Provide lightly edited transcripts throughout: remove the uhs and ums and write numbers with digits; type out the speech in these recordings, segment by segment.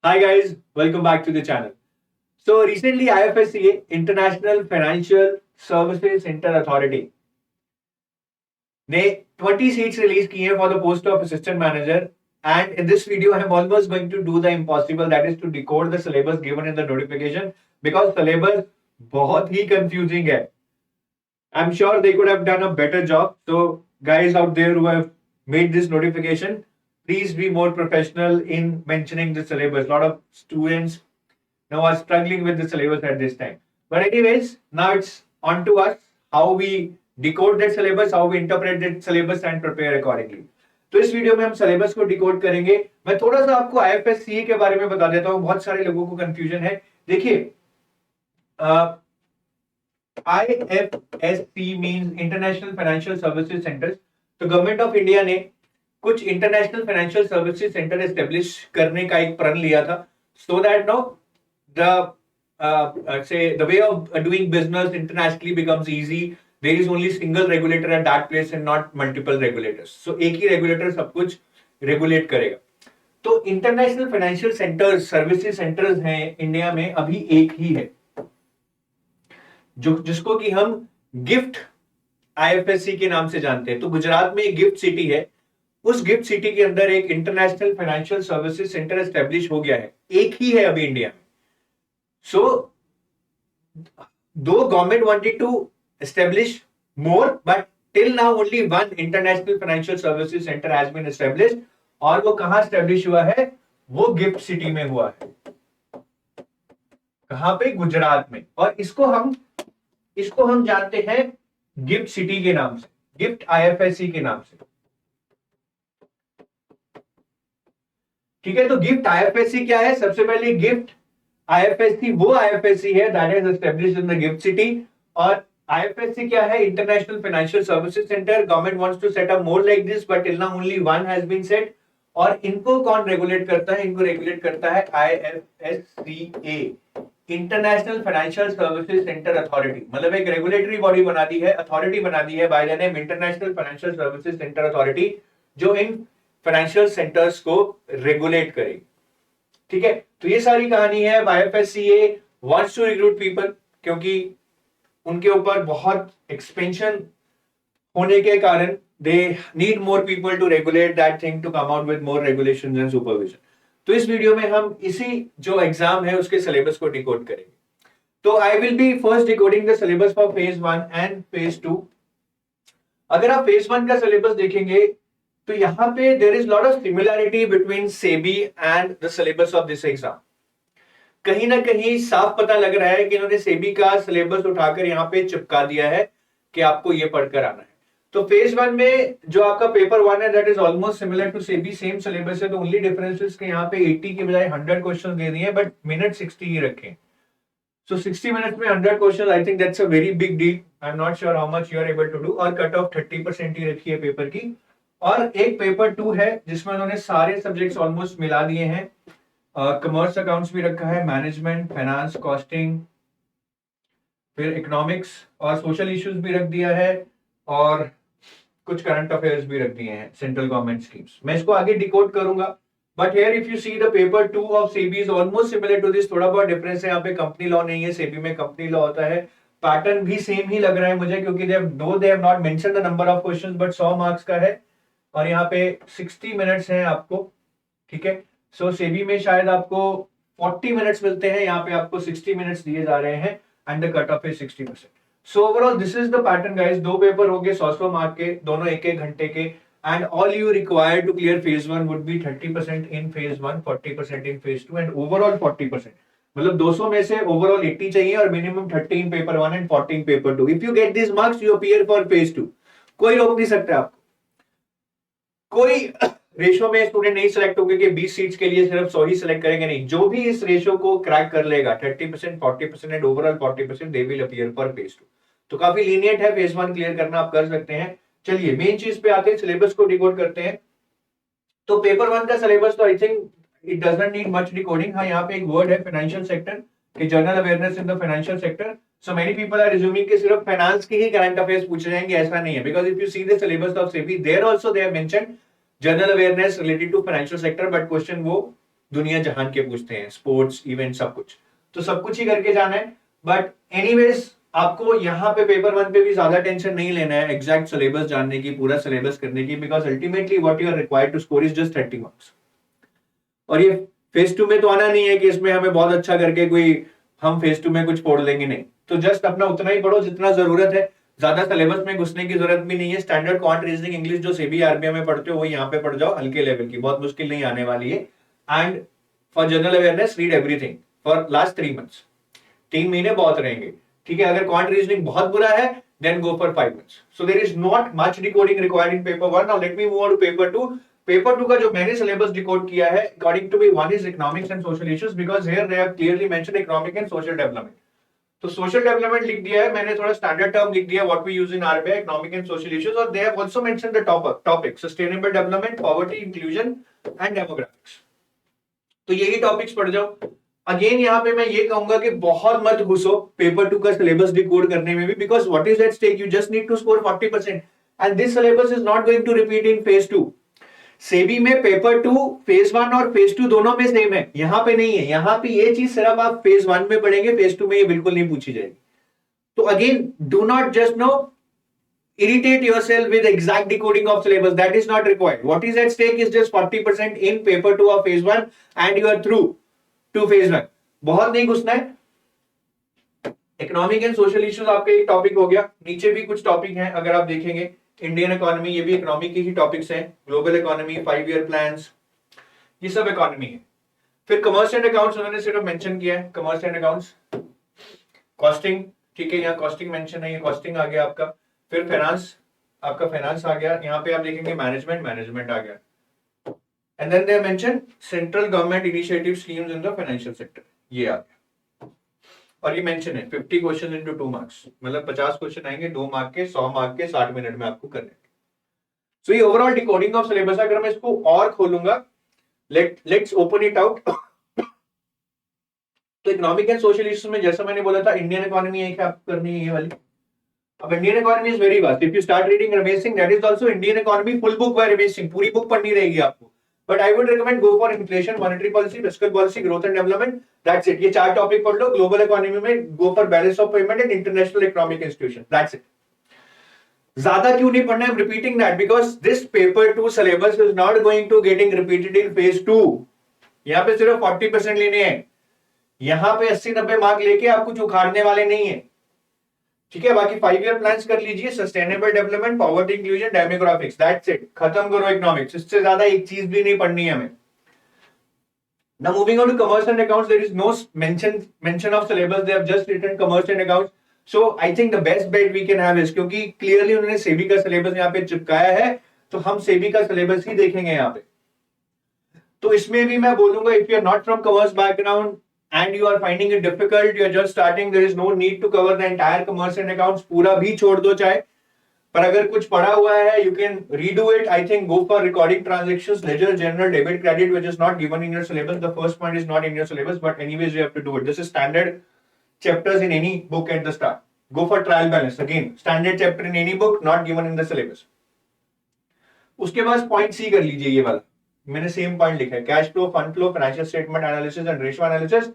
Hi guys, welcome back to the channel. So recently IFSCA International Financial Services Center Authority ने 20 seats release की हैं for the post of assistant manager, and in this video I am almost going to do the impossible, that is to decode the syllabus given in the notification, because syllabus बहुत ही confusing है. I'm sure they could have done a better job. So guys out there who have made this notification, please be more professional in mentioning the syllabus. A lot of students now are struggling with the syllabus at this time. But anyways, now it's on to us how we decode that syllabus, how we interpret that syllabus and prepare accordingly. तो इस video में हम syllabus को decode करेंगे. मैं थोड़ा सा आपको आईएफएससी के बारे में बता देता हूँ, बहुत सारे लोगों को कंफ्यूजन है. देखिए, IFSC means international financial services centres. तो गवर्नमेंट ऑफ इंडिया ने कुछ international financial services centre establish करने का एक प्रण लिया था, so that know the way of doing business internationally becomes easy. There is only single regulator at that place and not multiple regulators. So एक ही regulator सब कुछ regulate करेगा. तो international financial centres, services centres हैं India में अभी एक ही है, जो जिसको कि हम गिफ्ट आईएफएससी के नाम से जानते हैं. तो गुजरात में एक गिफ्ट सिटी है, उस गिफ्ट सिटी के अंदर एक international financial services centre establish हो गया है, एक ही है अभी इंडिया में. So, though government wanted to establish more, but till now only one international financial services center has been established. और वो कहाँ establish हुआ है? वो गिफ्ट सिटी में हुआ है. कहाँ पे? गुजरात में. और इसको हम जानते हैं गिफ्ट सिटी के नाम से, गिफ्ट आईएफएससी के नाम से. ठीक है, तो गिफ्ट आईएफएससी क्या है? सबसे पहले गिफ्ट आईएफएससी वो आईएफएससी है that is established in the GIFT city. और आईएफएससी क्या है? International financial services centre. Government wants to set up more like this, but till now only one has been set. और इनको कौन regulate करता है? इनको रेगुलेट करता है IFSCA, international financial services centre authority. मतलब एक रेगुलेटरी बॉडी बना दी है, अथॉरिटी बना दी है by the name international financial services centre authority, जो इन फाइनेंशियल सेंटर्स को रेगुलेट करेगी. ठीक है, तो ये सारी कहानी है. IFSCA wants to recruit people, क्योंकि उनके ऊपर बहुत एक्सपेंशन होने के कारण they need more people to regulate that thing, to come out with more regulations and supervision. तो इस वीडियो में हम इसी जो एग्जाम है उसके सिलेबस को डिकोड करेंगे. तो I will be first decoding the syllabus for phase 1 and phase 2. अगर आप फेज 1 का सिलेबस देखेंगे तो यहाँ पे there is lot of similarity between SEBI and the syllabus of this exam. कहीं ना कहीं साफ पता लग रहा है कि इन्होंने सेबी का सिलेबस उठाकर यहाँ पे चिपका दिया है कि आपको ये पढ़कर आना है. तो फेज 1 में जो आपका पेपर 1 है that is almost similar to SEBI, same syllabus है. तो ओनली डिफरेंस इज कि यहाँ पे 80 के बजाय 100 क्वेश्चन दे दिए, बट मिनट 60 ही रखे. So 60 minutes में 100 question, I think that's a very big deal. I am not sure how much you are able to do. और कट ऑफ 30% ही रखी है पेपर की. और एक पेपर 2 है जिसमें उन्होंने सारे सब्जेक्ट्स ऑलमोस्ट मिला दिए हैं. कमर्स अकाउंट्स भी रखा है, मैनेजमेंट, फाइनेंस, कॉस्टिंग, फिर इकोनॉमिक्स और सोशल इश्यूज भी रख दिया है, और कुछ करंट अफेयर्स भी रख दिए हैं, सेंट्रल गवर्नमेंट स्कीम्स. मैं इसको आगे डिकोड करूंगा, but here if you see the paper 2 of SEBI is almost similar to this. थोड़ा बहुत डिफरेंस है, यहाँ पे कंपनी लॉ नहीं है, सेबी में कंपनी लॉ होता है. पैटर्न भी सेम ही लग रहा है मुझे, क्योंकि दे have not mention the number of questions, but 100 marks का है और यहाँ पे 60 मिनट्स हैं आपको. ठीक है, सो सेबी में शायद आपको 40 मिनट्स मिलते हैं, यहाँ पे आपको 60 मिनट्स दिए जा रहे हैं, and the cut off is 60%. So overall this is the pattern guys. 2 paper होंगे 100 मार्क के, दोनों 1-1 घंटे के, and all you required to clear phase 1 would be 30% in phase 1, 40% in phase 2, and overall 40%. मतलब 200 में से ओवरऑल 80 चाहिए, और minimum 30 in paper 1 and 40 in paper 2. If you get this marks you appear for phase 2. कोई रोक नहीं सकता आपको. कोई रेशो में स्टूडेंट नहीं सिलेक्ट होंगे कि 20 सीट्स के लिए सिर्फ 100 ही सिलेक्ट करेंगे, नहीं. जो भी इस रेशो को क्रैक कर लेगा, 30%, 40% and overall 40%, they will appear for phase 2. तो काफी लीनियंट है, फेज 1 क्लियर करना आप कर सकते हैं. चलिए मेन चीज पे आते हैं, सिलेबस को डिकोड करते हैं. तो पेपर 1 का सिलेबस तो I think it doesn't need much decoding. हाँ, यहाँ पे एक वर्ड है फाइनेंशियल सेक्टर, कि general awareness in the financial sector. So many people are assuming कि सिर्फ फाइनेंस के ही करंट अफेयर्स पूछे जाएंगे. ऐसा नहीं है, because if you see the syllabus of SEBI there also they have mentioned general awareness related to financial sector, but question वो दुनिया जहान के पूछते हैं, स्पोर्ट्स इवेंट सब कुछ, तो सब कुछ ही करके जाना है। बट एनीवेज आपको यहाँ पे पेपर 1 पे भी ज्यादा टेंशन नहीं लेना है एग्जैक्ट सिलेबस जानने की, पूरा सिलेबस करने की, because ultimately what you are required to score is just 30 marks. और ये फेज 2 में तो आना नहीं है कि इसमें हमें बहुत अच्छा करके कोई हम फेज 2 में कुछ पढ़ लेंगे, नहीं। तो जस्ट अपना उतना ही पढ़ो जितना जरूरत है, ज्यादा सिलेबस में घुसने की जरूरत भी नहीं है। स्टैंडर्ड क्वांट रीजनिंग इंग्लिश जो सेबी आरबीआई में पढ़ते हो वो यहाँ पे पढ़ जाओ, हल्के लेवल की, बहुत मुश्किल नहीं आने वाली है। And for general awareness read everything for last 3 months, 3 महीने बहुत रहेंगे, ठीक है। अगर क्वांट रीजनिंग बहुत बुरा है then go for 5 months. So there is not much decoding required in paper 1। Now let me move on to paper 2। Paper 2 का जो मैंने सिलेबस डिकोड किया है according to me, one is economics and social issues, because here they have clearly mentioned economic and social development. तो social development लिख दिया है मैंने, थोड़ा स्टैंडर्ड टर्म लिख दिया what we use in RBI, economic and social issues, और they have also mentioned the topic sustainable development, poverty, inclusion and demographics. तो यही टॉपिक्स पढ़ जाओ। अगेन यहाँ पे मैं ये कहूंगा कि बहुत मत घुसो पेपर 2 का सिलेबस डिकोड करने में भी, because what is at stake, you just need to score 40% and this syllabus is not going to repeat in phase 2। SEBI में पेपर 2 फेज 1 और फेज 2 दोनों में सेम है, यहाँ पे नहीं है। यहाँ पे ये चीज सिर्फ आप फेज 1 में पढ़ेंगे, फेज 2 में ये बिल्कुल नहीं पूछी जाएगी। तो again do not just no irritate yourself with exact decoding of syllabus, that is not required. What is at stake is just 40% in paper 2 of phase 1 and you are through to phase 1. बहुत नहीं घुसना है। Economic and social issues आपका एक topic हो गया, नीचे भी कुछ टॉपिक हैं अगर आप देखेंगे, इंडियन इकोनॉमी, ये भी इकोनॉमिक की ही टॉपिक्स हैं, ग्लोबल इकोनॉमी, 5 ईयर प्लान्स, ये सब इकोनॉमी है। फिर कमर्स एंड अकाउंट्स उन्होंने सिर्फ मेंशन किया है, कमर्स एंड अकाउंट्स, कॉस्टिंग, ठीक है, यहाँ कॉस्टिंग मेंशन है, ये कॉस्टिंग आ गया आपका। फिर फाइनेंस, आपका फाइनेंस आ गया, यहाँ पे आप देखेंगे मैनेजमेंट आ गया। And then they mention central government initiative schemes in the financial sector, ये आ गया। और ये मेंशन है 50 क्वेश्चन इनटू 2 मार्क्स, मतलब 50 क्वेश्चन आएंगे 2 मार्क के, 100 मार्क के, 60 मिनट में आपको करने। सो ये ओवरऑल डिकोडिंग ऑफ सिलेबस। अगर मैं इसको और खोलूंगा, लेट्स ओपन इट आउट। तो इकोनॉमिक एंड सोशल इश्यूज में जैसा मैंने बोला था, इंडियन इकोनॉमी एक आपको करनी है ये वाली। अब Indian economy is very vast, if you start reading Ramesh Singh, that is also Indian economy full book by Ramesh Singh, पूरी बुक पढ़नी रहेगी आपको। But I would recommend go for inflation, monetary policy, fiscal policy, growth and development, that's it. ये 4 topic पढ़ लो। Global economy में go for balance of payment and international economic institution, that's it. ज्यादा क्यों नहीं पढ़ना है, repeating that, because this paper 2 syllabus is not going to getting repeated in phase 2। यहाँ पे सिर्फ 40% लेने हैं, यहाँ पे 80-90 मार्क लेके आप कुछ उखाड़ने वाले नहीं है, ठीक है। बाकी 5 ईयर प्लान्स कर लीजिए, sustainable development, poverty, inclusion, demographics, that's it, खत्म करो इकोनॉमिक्स। इससे ज्यादा एक चीज भी नहीं पढ़नी है हमें। Now moving on to commerce and accounts, there is no mention of syllabus, they have just written commerce and accounts. So I think the best bet we can have is, क्योंकि clearly उन्होंने सेबी का syllabus यहाँ पे चिपकाया है, तो हम सेबी का सिलेबस ही देखेंगे यहाँ पे। तो इसमें भी मैं बोलूंगा, if you are not from commerce background and you are finding it difficult, you are just starting, there is no need to cover the entire commerce and accounts, पूरा भी छोड़ दो चाहे। पर अगर कुछ पढ़ा हुआ है, you can redo it. I think go for recording transactions, ledger, general, debit, credit, which is not given in your syllabus. The first point is not in your syllabus, but anyways you have to do it. This is standard chapters in any book at the start. Go for trial balance, again standard chapter in any book, not given in the syllabus. उसके बाद point सी कर लीजिए, ये वाला मैंने same point लिखा है, cash flow, fund flow, financial statement analysis and ratio analysis,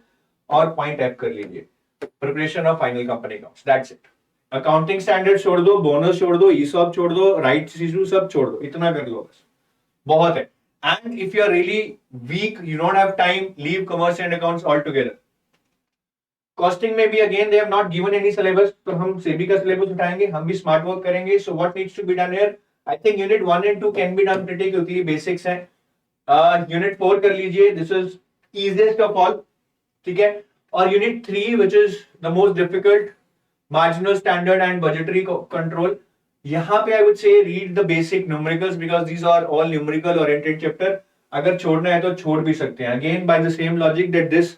और पॉइंट एफ कर लीजिए, preparation of final company accounts, that's it. Accounting standard छोड़ दो, बोनस छोड़ दो, ईसॉप छोड़ दो, राइट्स इशू सब छोड़ दो, इतना कर लो बस, बहुत है। And if you are really weak, you don't have time, leave commerce and accounts all together. Costing में भी again they have not given any syllabus, तो हम सेबी का सिलेबस उठाएंगे, हम भी स्मार्ट वर्क करेंगे। So what needs to be done here, I think unit 1 and 2 can be done pretty, क्योंकि बेसिक्स हैं। यूनिट 4 कर लीजिए, this is easiest of all, ठीक है। और unit 3 which is the most difficult, marginal standard and budgetary control, यहाँ पे I would say read the basic numericals because these are all numerical oriented chapter. अगर छोड़ना है तो छोड़ भी सकते हैं, again by the same logic that this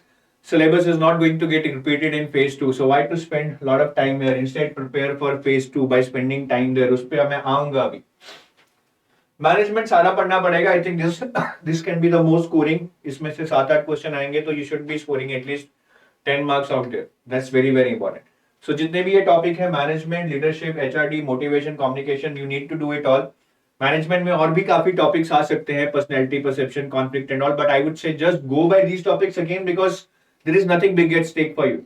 syllabus is not going to get repeated in phase 2, so why to spend lot of time here, instead prepare for phase 2 by spending time there। उस पे मैं आऊंगा अभी। Management सारा पढ़ना पड़ेगा, I think this can be the most scoring, इसमें से 7-8 क्वेश्चन आएंगे, तो you should be scoring at least 10 marks out there, that's very very important. So जितने भी ये टॉपिक है, management, leadership, HRD, motivation, communication, you need to do it all. Management में और भी काफी टॉपिक्स आ सकते हैं, personality, perception, conflict and all, but I would say just go by these topics again because there is nothing big at stake for you.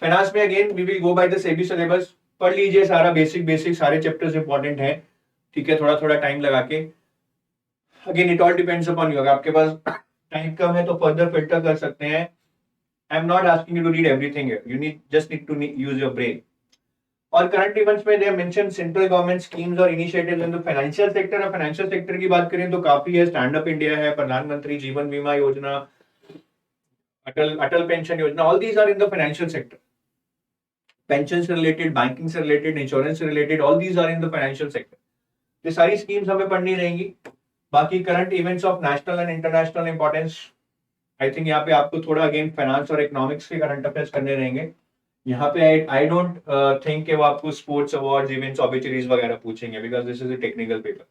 Finance में again we will go by the SEBI syllabus, पढ़ लीजिए सारा, basic basic सारे chapters important हैं, ठीक है, थोड़ा थोड़ा टाइम लगा के। Again it all depends upon you, अगर आपके पास टाइम कम है तो फर्दर फिल्टर कर सकते हैं। I am not asking you to read everything, you need just need to use your brain. और करंट इवेंट्स में they mention central government schemes और initiatives in the financial sector. और financial sector की बात करें तो काफी है, स्टैंड अप इंडिया है, प्रधानमंत्री Jeevan Bima Yojana, Atal Atal pension Yojana, all these are in the financial sector. Pension से रिलेटेड, बैंकिंग से रिलेटेड, इंश्योरेंस से related, all these are in the financial sector. ये सारी स्कीम्स हमें पढ़नी रहेंगी। बाकी current events of national and international importance, I think यहाँ पे आपको थोड़ा अगेन फाइनेंस और इकोनॉमिक्स के करंट अफेयर्स करने रहेंगे। यहाँ पे आई डोंट थिंक कि वो आपको स्पोर्ट्स अवार्ड्स, इवेंट्स, ऑब्ituaries वगैरह पूछेंगे because this is a technical paper.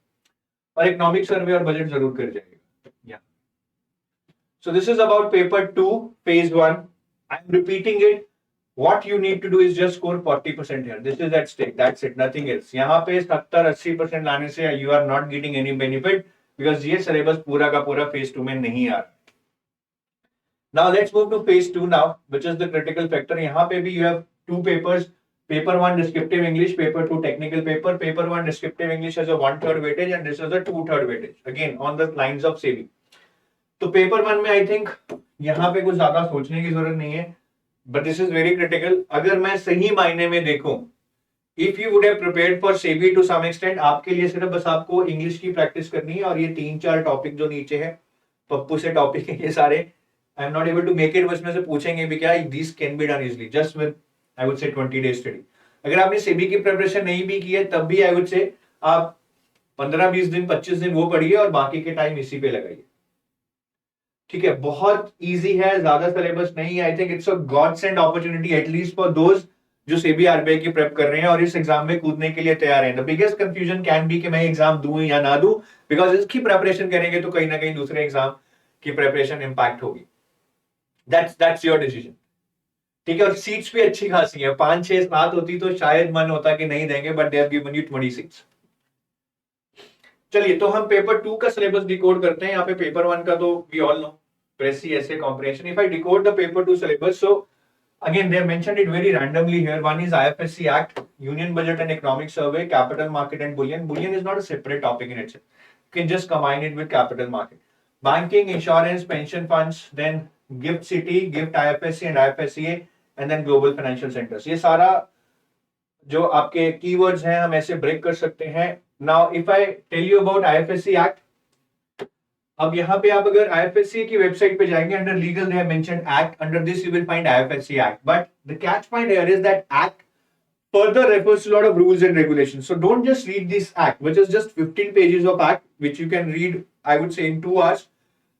और इकोनॉमिक सर्वे और बजट जरूर कर जाएगा। सो this is about paper 2 phase 1। I am repeating it, what you need to do is just score 40% here. This is at stake, that's it, nothing else. यहाँ पे 70-80% लाने से you are not getting any benefit because ये syllabus पूरा का पूरा phase 2 में नहीं आ रहा। Now let's move to phase 2 now, which is the critical factor. यहाँ पे भी you have two papers, paper 1 descriptive English, paper 2 technical paper. Paper 1 descriptive English has a 1/3 weightage and this is a 2/3 weightage, again on the lines of SEBI. तो paper 1 में I think यहाँ पे कुछ ज्यादा सोचने की जरूरत नहीं है, but this is very critical. अगर मैं सही मायने में देखूं, if you would have prepared for SEBI to some extent, आपके लिए सिर्फ बस आपको इंग्लिश की प्रैक्टिस करनी है। और ये 3-4 टॉपिक जो नीचे है, पप्पू से टॉपिक है ये सारे, I am not able to make it, बस में से पूछेंगे भी क्या, this can be done easily just with I would say 20 days study. अगर आपने सेबी की प्रिपरेशन नहीं भी की है तब भी आई वुड से आप 15-20 दिन, 25 दिन वो पढ़िए और बाकी के टाइम इसी पे लगाइए, ठीक है। बहुत इजी है, ज्यादा सिलेबस नहीं है। I think it's a God send opportunity at least for those जो सेबी आरबीआई की प्रेप कर रहे हैं और इस एग्जाम में कूदने के लिए तैयार हैं। The biggest confusion can be कि मैं एग्जाम दूं या ना दूं, बिकॉज इसकी प्रेपरेशन करेंगे तो कहीं ना कहीं दूसरे एग्जाम की प्रेपरेशन इंपैक्ट होगी। दैट्स योर डिसीजन, ठीक है। और सीट्स भी अच्छी खासी है, 5-6-7 होती तो शायद मन होता कि नहीं देंगे, but they have given you 20 seats. चलिए, तो हम पेपर 2 का सिलेबस डिकोड करते हैं। यहाँ पे पेपर 1 का तो वी ऑल नो, प्रेसी, ऐसे comprehension. If I decode the paper 2 syllabus, so again they have mentioned it very randomly here. One is IFSC Act, Union Budget and Economic Survey, Capital Market and Bullion. Bullion is not a separate topic in itself. You can just combine it with capital market. Banking, insurance, pension funds, then GIFT City, GIFT IFSC and IFSCA, and then Global Financial Centers. ये सारा जो आपके keywords हैं हम ऐसे break कर सकते हैं। Now if I tell you about IFSC Act, अब यहाँ पे आप अगर IFSC की वेबसाइट पे जाएंगे, under legal they have mentioned act, under this you will find IFSC act, but the catch point here is that act further refers to a lot of rules and regulations. So don't just read this act, which is just 15 pages of act, which you can read, I would say, in 2 hours.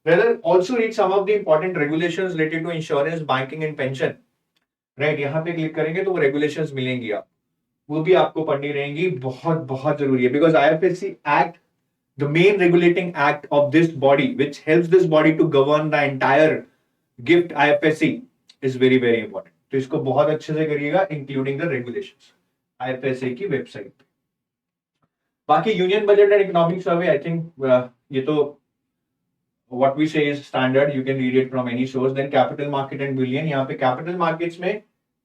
Rather, also read some of the important regulations related to insurance, banking and pension. Right? यहाँ पे click करेंगे तो वो regulations मिलेंगी, आप वो भी आपको पढ़नी रहेंगी, बहुत बहुत जरूरी है। Because IFSC Act, the main regulating act of this body, which helps this body to govern the entire GIFT IFSC, is very very important. तो इसको बहुत अच्छे से करिएगा, इंक्लूडिंग द रेगुलेशंस, IFSC की वेबसाइट पे। बाकी union budget and economic survey, I think ये तो what we say is standard, you can read it from any source. Then capital market and bullion, यहाँ पे capital markets में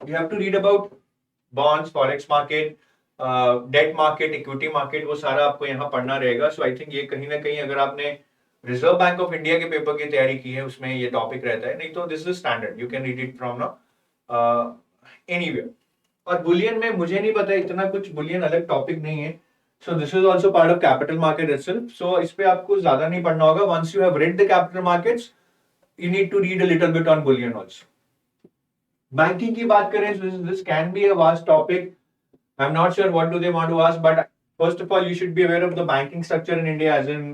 you have to read about bonds, forex market, debt market, equity market, वो सारा आपको यहाँ पढ़ना रहेगा। सो I think ये कहीं ना कहीं अगर आपने रिजर्व बैंक ऑफ इंडिया के पेपर की तैयारी की है उसमें ये टॉपिक रहता है, नहीं तो this is standard, you can read it from now anywhere. और बुलियन में मुझे नहीं पता इतना कुछ, बुलियन अलग टॉपिक नहीं है। So this is also part of capital market itself, so इस पे आपको ज्यादा नहीं पढ़ना होगा। Once you have read the capital markets, you need to read a little bit on bullion also. Banking की बात करें, this can be a vast topic. I'm not sure what do they want to ask, but first of all, you should be aware of the banking structure in India, as in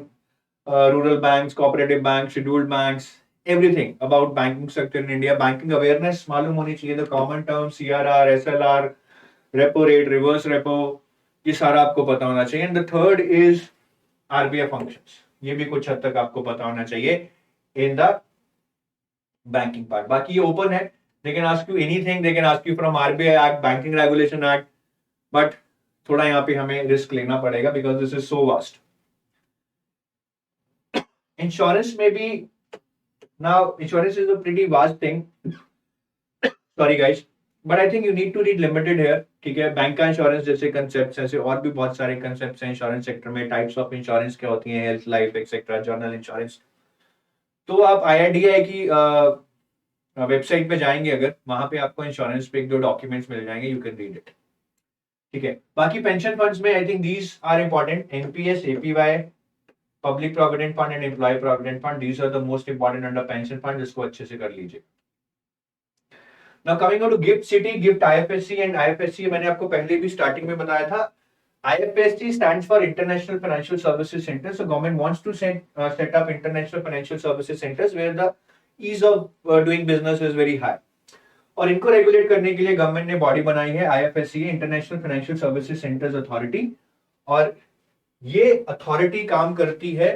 rural banks, cooperative banks, scheduled banks, everything about banking structure in India. Banking awareness मालूम होनी चाहिए, the common terms, CRR, SLR, repo rate, reverse repo, ये सारा आपको पता होना चाहिए. And the third is RBI functions. ये भी कुछ हद तक आपको पता होना चाहिए in the banking part. बाकी ये open है. They can ask you anything. They can ask you from RBI Act, Banking Regulation Act. But थोड़ा यहाँ पे हमें रिस्क लेना पड़ेगा because this is so vast. Insurance में भी now insurance is a pretty vast thing, sorry guys, but I think you need to read limited here, ठीक है। बैंक का इंश्योरेंस जैसे कंसेप्ट, ऐसे और भी बहुत सारे कंसेप्ट हैं इंश्योरेंस सेक्टर में, टाइप्स ऑफ इंश्योरेंस क्या होती हैं, health, life etcetera, journal insurance. तो आप IRDAI की वेबसाइट पे जाएंगे अगर, वहां पे आपको इंश्योरेंस पे एक दो डॉक्यूमेंट्स मिल जाएंगे, यू कैन रीड इट, ठीक है। बाकी पेंशन फंड्स में I think these are important, NPS, APY, public provident fund and employ provident fund, these are the most important under pension fund, इसको अच्छे से कर लीजिए। Now coming on to GIFT City, GIFT IFSC and IFSC मैंने आपको पहले भी starting में बताया था। IFSC stands for International Financial Services Center. So government wants to set up international financial services centers where the ease of doing business is very high. और इनको regulate करने के लिए गवर्नमेंट ने बॉडी बनाई है IFSC, international financial services centres authority, और ये अथॉरिटी काम करती है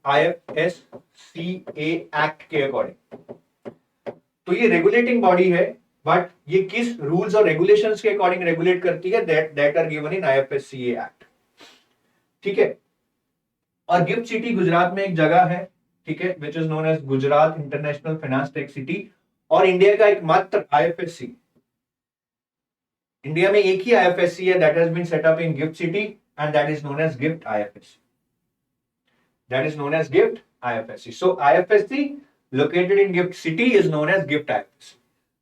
IFSCA एक्ट के अकॉर्डिंग। तो ये रेगुलेटिंग बॉडी है, बट ये किस रूल्स और रेगुलेशंस के अकॉर्डिंग रेगुलेट करती है, that are given in IFSCA act, ठीक है। और गिफ्ट सिटी गुजरात में एक जगह है, ठीक है, which is known as Gujarat international finance tech city, और इंडिया का एकमात्र IFSC, इंडिया में एक ही IFSC है that has been set up in GIFT city and that is known as GIFT IFSC, that is known as GIFT IFSC। So IFSC located in gift city is known as gift IFSC।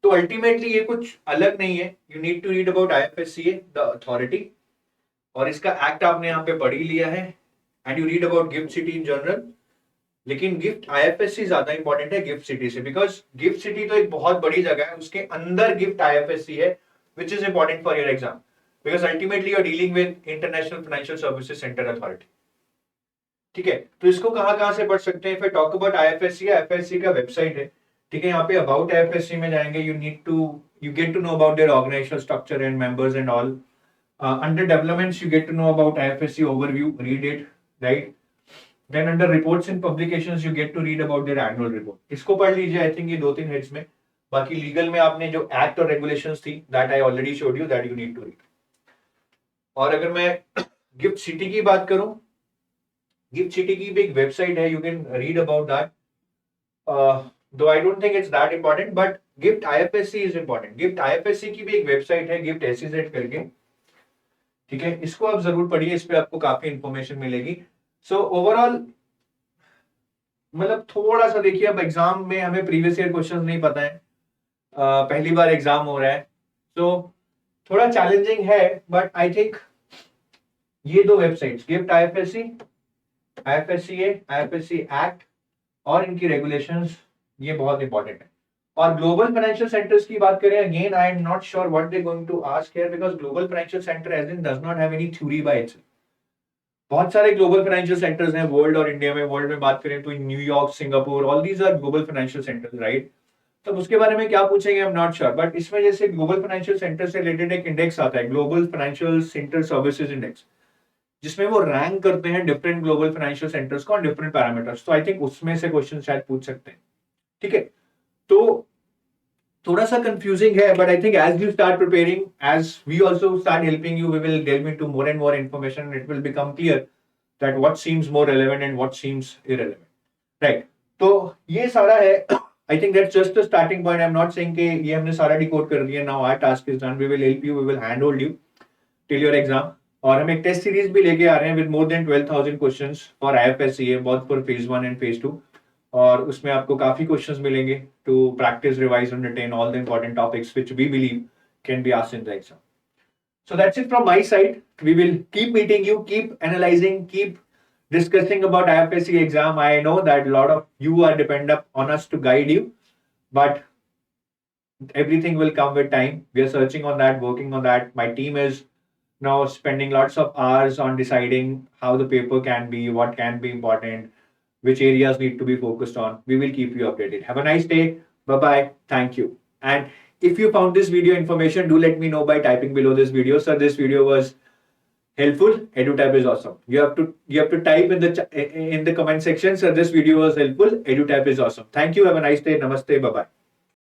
तो ultimately ये कुछ अलग नहीं है, you need to read about IFSCA the authority, और इसका act आपने यहाँ पे पढ़ ही लिया है, and you read about gift city in general. लेकिन गिफ्ट IFSC ज्यादा इंपॉर्टेंट है गिफ्ट सिटी से, बिकॉज गिफ्ट सिटी तो एक बहुत बड़ी जगह है, उसके अंदर गिफ्ट IFSC है which is important for your exam, because ultimately you are dealing with international financial services centre authority, ठीक है। तो इसको कहां से पढ़ सकते हैं, फिर टॉक अबाउट IFSC का वेबसाइट है, ठीक है। यहाँ पे अबाउट IFSC में जाएंगे, you get to know about their organisational structure and members and all. Under developments you get to know about IFSC overview, read it, right. Then under reports and publications you get to read about their annual report, इसको पढ़ लीजिए, I think ये 2-3 heads में। बाकी legal में आपने जो act और रेगुलेशंस थी that I already showed you, that you need to read. और अगर मैं गिफ्ट सिटी की बात करूं, गिफ्ट सिटी की भी एक वेबसाइट है, you can read about that, though I don't think it's that important, but GIFT IFSC is important. GIFT IFSC की भी एक वेबसाइट है गिफ्ट SEZ करके, ठीक है, इसको आप जरूर पढ़िए, इस पे आपको काफी इंफॉर्मेशन मिलेगी। सो ओवरऑल मतलब थोड़ा सा देखिए, अब एग्जाम में हमें प्रीवियस ईयर क्वेश्चंस नहीं पता है, पहली बार एग्जाम हो रहा है, तो थोड़ा चैलेंजिंग है, बट आई थिंक ये दो websites gift IFSC, IFSCA, IFSC act और इनकी रेगुलेशंस, ये बहुत इंपॉर्टेंट है। और ग्लोबल फाइनेंशियल सेंटर्स की बात करें, again I am not sure what they going to ask here, because global financial centre as in does not have any theory by itself. बहुत सारे ग्लोबल फाइनेंशियल सेंटर्स हैं world और India में। World में बात करें तो New York, Singapore, all these are global financial centres, right. तब उसके बारे में क्या पूछेंगे, I am not sure, but इसमें जैसे ग्लोबल फाइनेंशियल सेंटर से रिलेटेड एक इंडेक्स आता है, global financial centre services index, जिसमें वो रैंक करते हैं डिफरेंट ग्लोबल फाइनेंशियल सेंटर्स को ऑन डिफरेंट पैरामीटर्स। तो आई थिंक उसमें से क्वेश्चन शायद पूछ सकते हैं, ठीक है। तो थोड़ा सा कंफ्यूजिंग है, but I think as you start preparing, as we also start helping you, we will delve into more and more information and it will become clear that what seems more relevant and what seems irrelevant, right। तो ये सारा है, I think that's just the starting point. I am not saying कि ये हमने सारा decode कर दिया, now our task is done, we will help you, we will hand hold you till your exam. और हम एक टेस्ट सीरीज भी लेके आ रहे हैं with more than 12,000 questions for IFSCA, both for phase 1 and phase 2, और उसमें आपको काफी क्वेश्चंस मिलेंगे to practise, revise and retain all the important topics which we believe can be asked in the exam. So that's it from my side. We will keep meeting you, keep analyzing, keep discussing about IFSC exam. I know that a lot of you are dependent on us to guide you, but everything will come with time. We are searching on that, working on that. My team is now spending lots of hours on deciding how the paper can be, what can be important, which areas need to be focused on. We will keep you updated. Have a nice day. Bye-bye. Thank you. And if you found this video information, do let me know by typing below this video. Sir, this video was helpful. EduTap is awesome. You have to type in the comment section. Sir, this video was helpful. EduTap is awesome. Thank you. Have a nice day. Namaste. Bye bye.